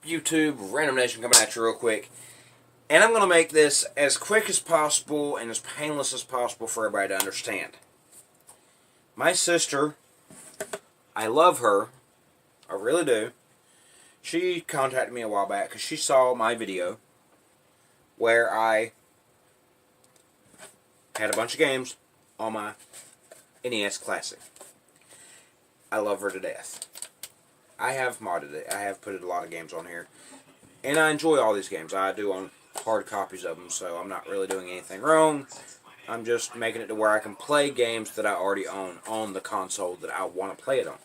YouTube? Random Nation coming at you real quick. And I'm going to make this as quick as possible and as painless as possible for everybody to understand. My sister, I love her. I really do. She contacted me a while back because she saw my video where I had a bunch of games on my NES Classic. I love her to death. I have modded it. I have put a lot of games on here. And I enjoy all these games. I do own hard copies of them, so I'm not really doing anything wrong. I'm just making it to where I can play games that I already own on the console that I want to play it on.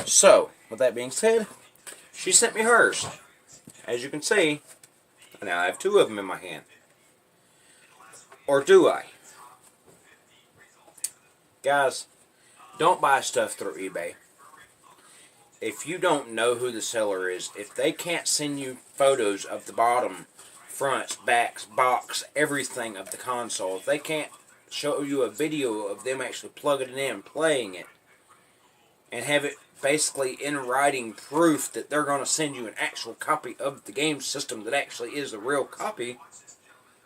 So, with that being said, she sent me hers. As you can see, now I have two of them in my hand. Or do I? Guys, don't buy stuff through eBay. If you don't know who the seller is, if they can't send you photos of the bottom, fronts, backs, box, everything of the console, if they can't show you a video of them actually plugging it in, playing it, and have it basically in writing proof that they're going to send you an actual copy of the game system that actually is the real copy,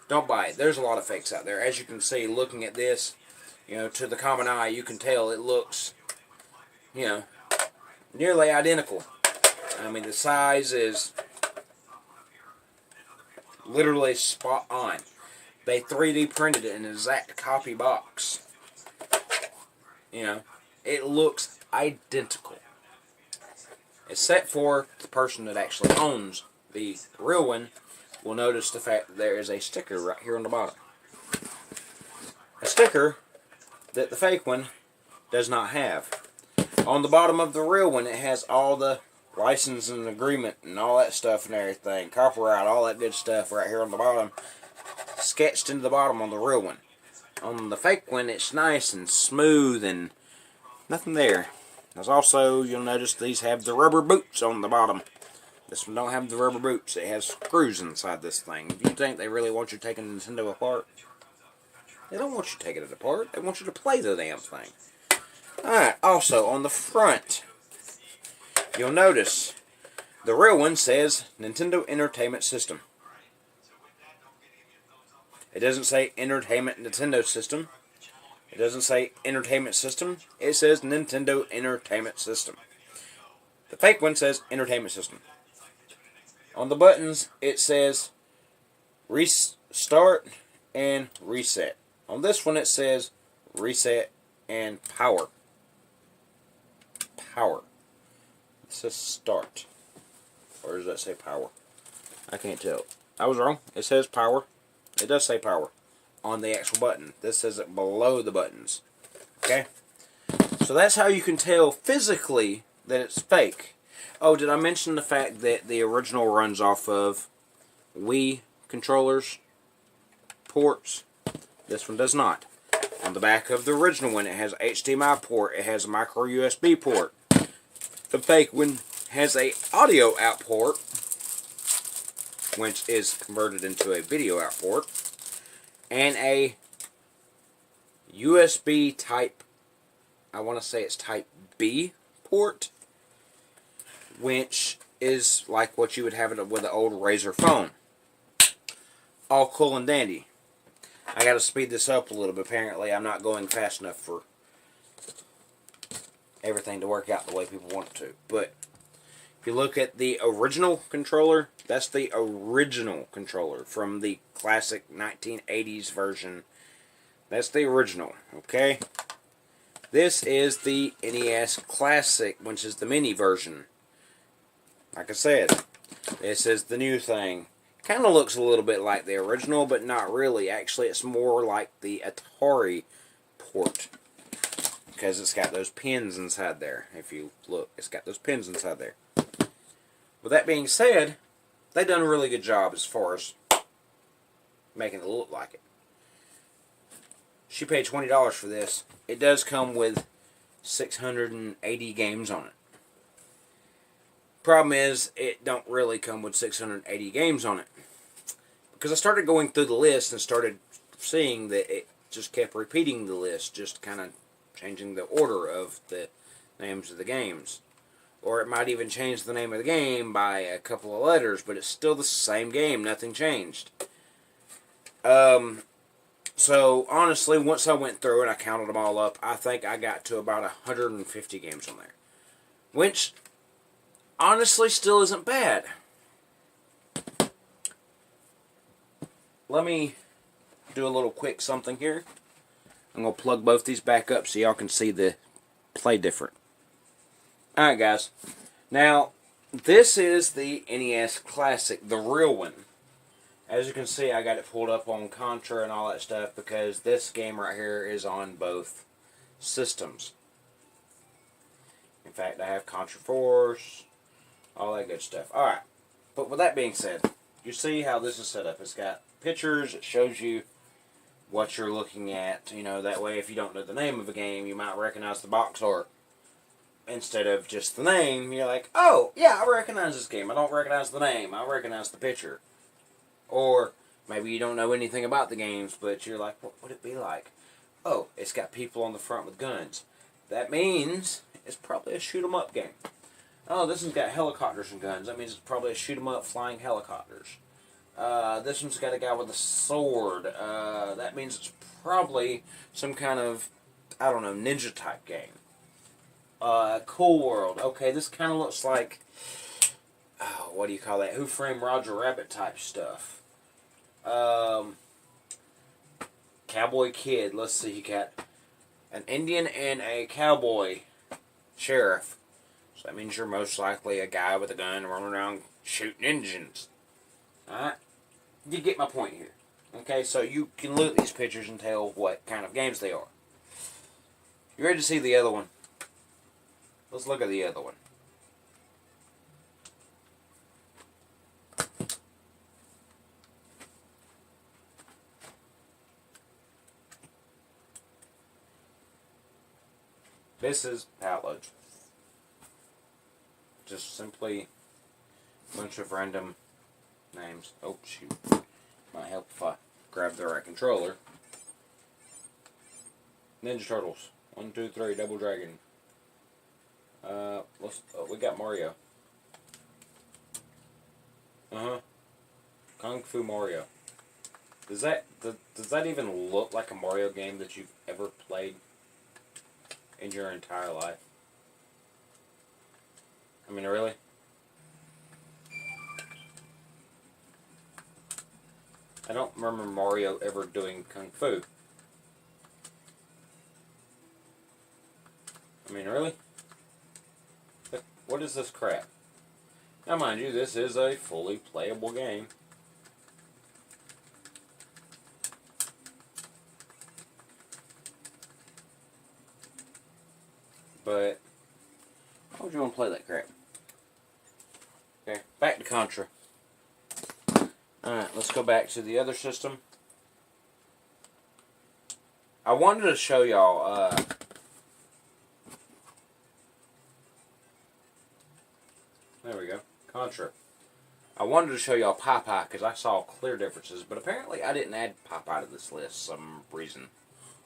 don't buy it. There's a lot of fakes out there. As you can see, looking at this, to the common eye, you can tell it looks, nearly identical. I mean, the size is literally spot on. They 3D printed it in an exact copy box. It looks identical. Except for the person that actually owns the real one will notice the fact that there is a sticker right here on the bottom. A sticker that the fake one does not have. On the bottom of the real one, it has all the license and agreement and all that stuff and everything. Copyright, all that good stuff right here on the bottom. Sketched into the bottom on the real one. On the fake one, it's nice and smooth and nothing there. There's also, you'll notice these have the rubber boots on the bottom. This one don't have the rubber boots. It has screws inside this thing. If you think they really want you taking Nintendo apart, they don't want you taking it apart. They want you to play the damn thing. Alright, also on the front, you'll notice the real one says Nintendo Entertainment System. It doesn't say Entertainment Nintendo System. It doesn't say Entertainment System. It says Nintendo Entertainment System. The fake one says Entertainment System. On the buttons, it says Restart and Reset. On this one, it says Reset and Power. Power. It says Start. Or does that say Power? I can't tell. I was wrong. It says Power. It does say Power on the actual button. This says it below the buttons. Okay? So that's how you can tell physically that it's fake. Oh, did I mention the fact that the original runs off of Wii controllers, ports? This one does not. On the back of the original one, it has a HDMI port. It has a micro USB port. The fake one has a audio out port, which is converted into a video out port, and a USB type, I want to say it's type B port, which is like what you would have it with an old Razr phone. All cool and dandy. I got to speed this up a little bit. Apparently, I'm not going fast enough for everything to work out the way people want it to. But if you look at the original controller, that's the original controller from the classic 1980s version. That's the original, okay? This is the NES Classic, which is the mini version. Like I said, this is the new thing. Kind of looks a little bit like the original, but not really. Actually, it's more like the Atari port, because it's got those pins inside there. If you look, it's got those pins inside there. With that being said, they done a really good job as far as making it look like it. She paid $20 for this. It does come with 680 games on it. Problem is, it don't really come with 680 games on it. Because I started going through the list and started seeing that it just kept repeating the list, just kind of changing the order of the names of the games. Or it might even change the name of the game by a couple of letters, but it's still the same game. Nothing changed. So, honestly, once I went through and I counted them all up, I think I got to about 150 games on there. Which, honestly, still isn't bad. Let me do a little quick something here. I'm going to plug both these back up so y'all can see the play different. Alright, guys. Now, this is the NES Classic, the real one. As you can see, I got it pulled up on Contra and all that stuff because this game right here is on both systems. In fact, I have Contra Force, all that good stuff. Alright, but with that being said, you see how this is set up. It's got pictures, it shows you what you're looking at. You know, that way if you don't know the name of a game, you might recognize the box art. Instead of just the name, you're like, oh, yeah, I recognize this game. I don't recognize the name. I recognize the picture. Or maybe you don't know anything about the games, but you're like, what would it be like? Oh, it's got people on the front with guns. That means it's probably a shoot-'em-up game. Oh, this one's got helicopters and guns. That means it's probably a shoot-'em-up flying helicopters. This one's got a guy with a sword. That means it's probably some kind of, I don't know, ninja-type game. Cool World. Okay, this kind of looks like, what do you call that? Who Framed Roger Rabbit type stuff. Cowboy Kid. Let's see, you got an Indian and a cowboy sheriff. So that means you're most likely a guy with a gun running around shooting Indians. Alright? You get my point here. Okay, so you can look at these pictures and tell what kind of games they are. You ready to see the other one? Let's look at the other one. This is how it looks. Just simply a bunch of random names. Oh, shoot. Might help if I grab the right controller. Ninja Turtles. 1, 2, 3, Double Dragon. We got Mario. Kung Fu Mario. Does that even look like a Mario game that you've ever played in your entire life? I mean, really? I don't remember Mario ever doing Kung Fu. I mean, really? What is this crap? Now, mind you, this is a fully playable game. But why would you want to play that crap? Okay, back to Contra. Alright, let's go back to the other system. I wanted to show y'all, there we go, Contra. I wanted to show y'all Popeye because I saw clear differences, but apparently I didn't add Popeye to this list for some reason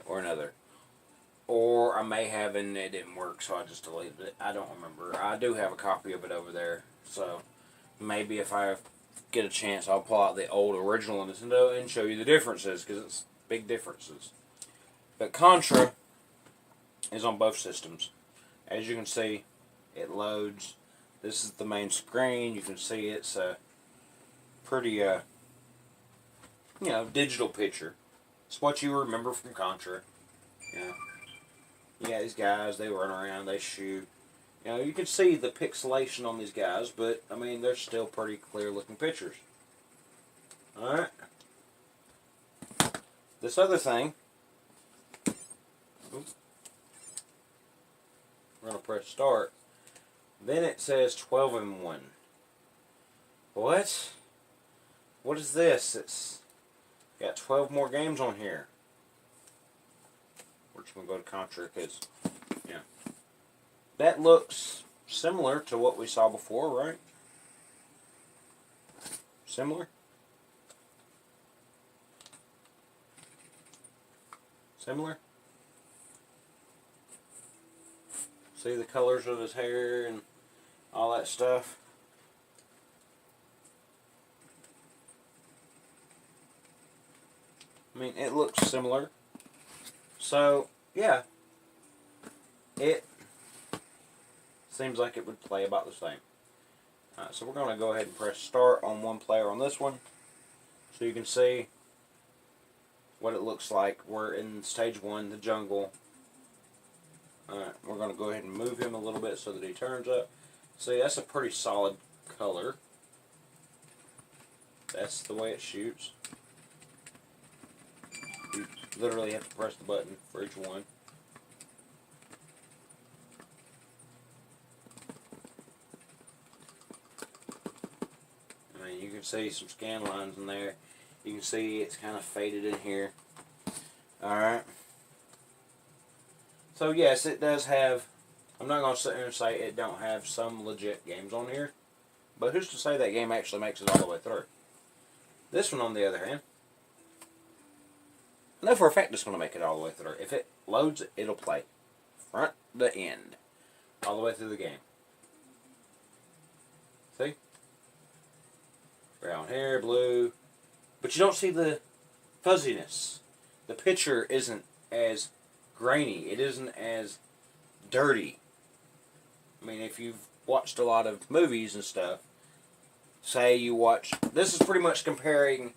or another. Or I may have and it didn't work, so I just deleted it. I don't remember. I do have a copy of it over there, so maybe if I get a chance, I'll pull out the old original Nintendo and show you the differences, because it's big differences. But Contra is on both systems. As you can see, it loads. This is the main screen. You can see it's a pretty, digital picture. It's what you remember from Contra. Yeah, these guys, they run around, they shoot. You can see the pixelation on these guys, but, I mean, they're still pretty clear-looking pictures. Alright. This other thing. Oops. We're going to press start. Then it says 12-in-1. What? What is this? It's got 12 more games on here. We're just going to go to Contra because, that looks similar to what we saw before, right? Similar? Similar? See the colors of his hair and all that stuff. I mean, it looks similar. So, yeah. It seems like it would play about the same. Alright, so we're going to go ahead and press start on one player on this one. So you can see what it looks like. We're in stage 1, the jungle. Alright, we're going to go ahead and move him a little bit so that he turns up. See, that's a pretty solid color. That's the way it shoots. You literally have to press the button for each one. I mean, you can see some scan lines in there. You can see it's kind of faded in here. Alright. So yes, it does have, I'm not going to sit here and say it don't have some legit games on here. But who's to say that game actually makes it all the way through? This one, on the other hand, I know for a fact it's going to make it all the way through. If it loads, it'll play. Front to end. All the way through the game. See? Brown hair, blue. But you don't see the fuzziness. The picture isn't as grainy. It isn't as dirty. I mean, if you've watched a lot of movies and stuff, say you watch, this is pretty much comparing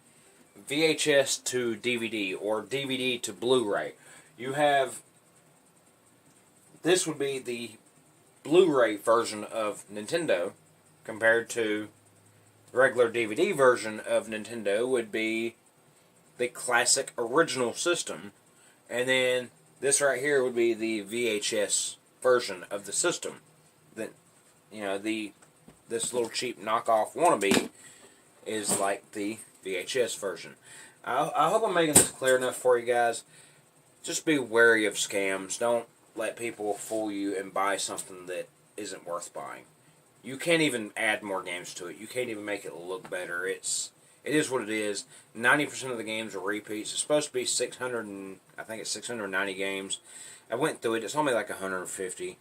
VHS to DVD or DVD to Blu-ray. You have, this would be the Blu-ray version of Nintendo compared to the regular DVD version of Nintendo would be the classic original system, and then this right here would be the VHS version of the system. That, you know, this little cheap knockoff wannabe is like the VHS version. I hope I'm making this clear enough for you guys. Just be wary of scams. Don't let people fool you and buy something that isn't worth buying. You can't even add more games to it. You can't even make it look better. It is what it is. 90% of the games are repeats. It's supposed to be 600 and I think it's 690 games. I went through it. It's only like 150,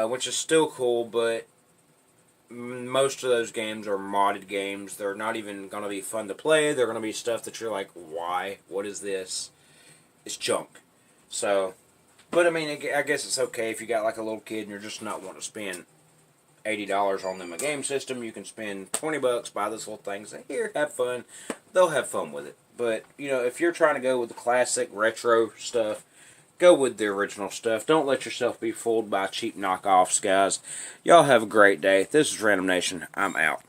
which is still cool, but most of those games are modded games. They're not even going to be fun to play. They're going to be stuff that you're like, why? What is this? It's junk. So, but I mean, I guess it's okay if you got like a little kid and you're just not wanting to spend $80 on them a game system. You can spend $20, buy this little thing, say, here, have fun. They'll have fun with it. But, you know, if you're trying to go with the classic retro stuff, go with the original stuff. Don't let yourself be fooled by cheap knockoffs, guys. Y'all have a great day. This is Random Nation. I'm out.